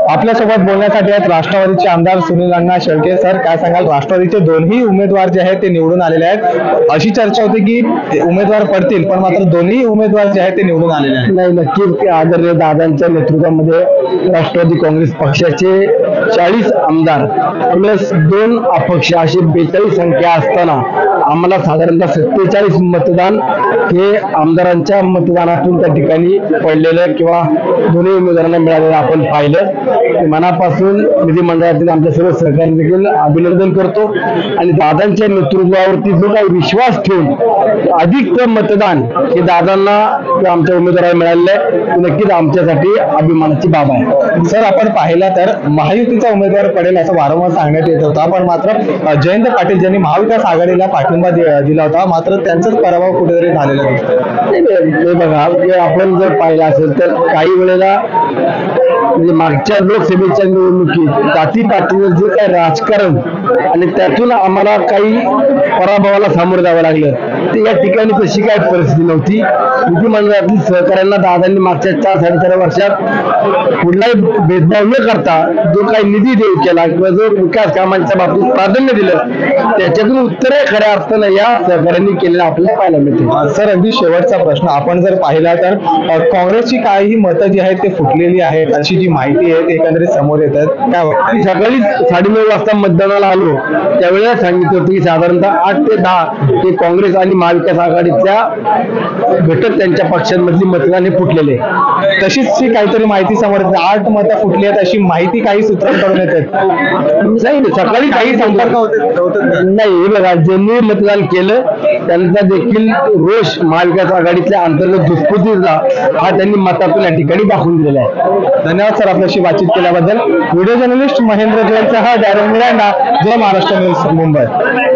आपल्यासोबत बोलण्यासाठी आहेत राष्ट्रवादीचे आमदार सुनील अण्णा शेळके. सर, काय सांगाल, राष्ट्रवादीचे दोन्ही उमेदवार जे आहेत ते निवडून आलेले आहेत. अशी चर्चा होती की उमेदवार पडतील, पण मात्र दोन्ही उमेदवार जे आहेत ते निवडून आलेले आहेत. नाही, नक्कीच आदरणीय दादांच्या नेतृत्वामध्ये राष्ट्रवादी काँग्रेस पक्षाचे 40 आमदार प्लस 2 अपक्ष अशी 42 संख्या असताना आम्हाला साधारणतः 47 मतदान हे आमदारांच्या मतदानातून त्या ठिकाणी पडलेलं किंवा दोन्ही उमेदवारांना मिळालेलं आपण पाहिलं. मनापासून विधिमंडळातील आमच्या सर्व सहकारी देखील अभिनंदन करतो आणि दादांच्या नेतृत्वावरती जो काही विश्वास ठेवून अधिक मतदान हे दादांना किंवा आमच्या उमेदवाराला मिळालेलं आहे, नक्कीच आमच्यासाठी अभिमानाची बाब आहे. सर, आपण पाहिला तर महायुतीचा उमेदवार पडेल असं वारंवार सांगण्यात येत होता, पण मात्र जयंत पाटील ज्यांनी महाविकास आघाडीला पाठिंबा दिला होता, मात्र त्यांचाच पराभव कुठेतरी झालेला दिसतो. बघा, आपण जर पाहिलं असेल तर काही वेळेला म्हणजे मागच्या लोकसभेच्या निवडणुकीत जातीपातीचं जे काही राजकारण आणि त्यातून आम्हाला काही पराभवाला सामोरं जावं लागलं, ते या ठिकाणी तशी काही परिस्थिती नव्हती. विधिमंडळातील सहकाऱ्यांना दादांनी मागच्या 4-4.5 वर्षात कुठलाही भेदभाव न करता जो काही निधी देऊ केला किंवा जो विकास कामांच्या बाबतीत प्राधान्य दिलं, त्याच्यातून उत्तरे खऱ्या अर्थानं या सहकाऱ्यांनी केलेलं आपल्याला पाहायला मिळते. सर, अगदी शेवटचा प्रश्न, आपण जर पाहिला तर काँग्रेसची काही मतं जी आहेत ते फुटलेली आहेत अशी जी माहिती आहे एकंदरीत समोर येतात. काय सकाळी 9:30 वाजता मतदानाला आलो त्यावेळेला सांगितलं होतं की साधारणतः 8 ते 10 हे काँग्रेस आणि महाविकास आघाडीच्या घटक त्यांच्या पक्षांमधली मतदान हे फुटलेले. तशीच काहीतरी माहिती समोर येते. 8 मतं फुटली आहेत अशी माहिती काही सूत्रांकडून येतात. सकाळी काही संपर्क नाही. हे बघा, ज्यांनी मतदान केलं त्यांचा देखील रोष महाविकास आघाडीच्या अंतर्गत घुसखोरीचा हा त्यांनी मतातून या ठिकाणी दाखवून दिलेला आहे. धन्यवाद सर आपल्याशी बातचीत केल्याबद्दल. व्हिडिओ जर्नलिस्ट महेंद्र जैनसह डॅरेन मिरांडा, जय महाराष्ट्र न्यूज, मुंबई.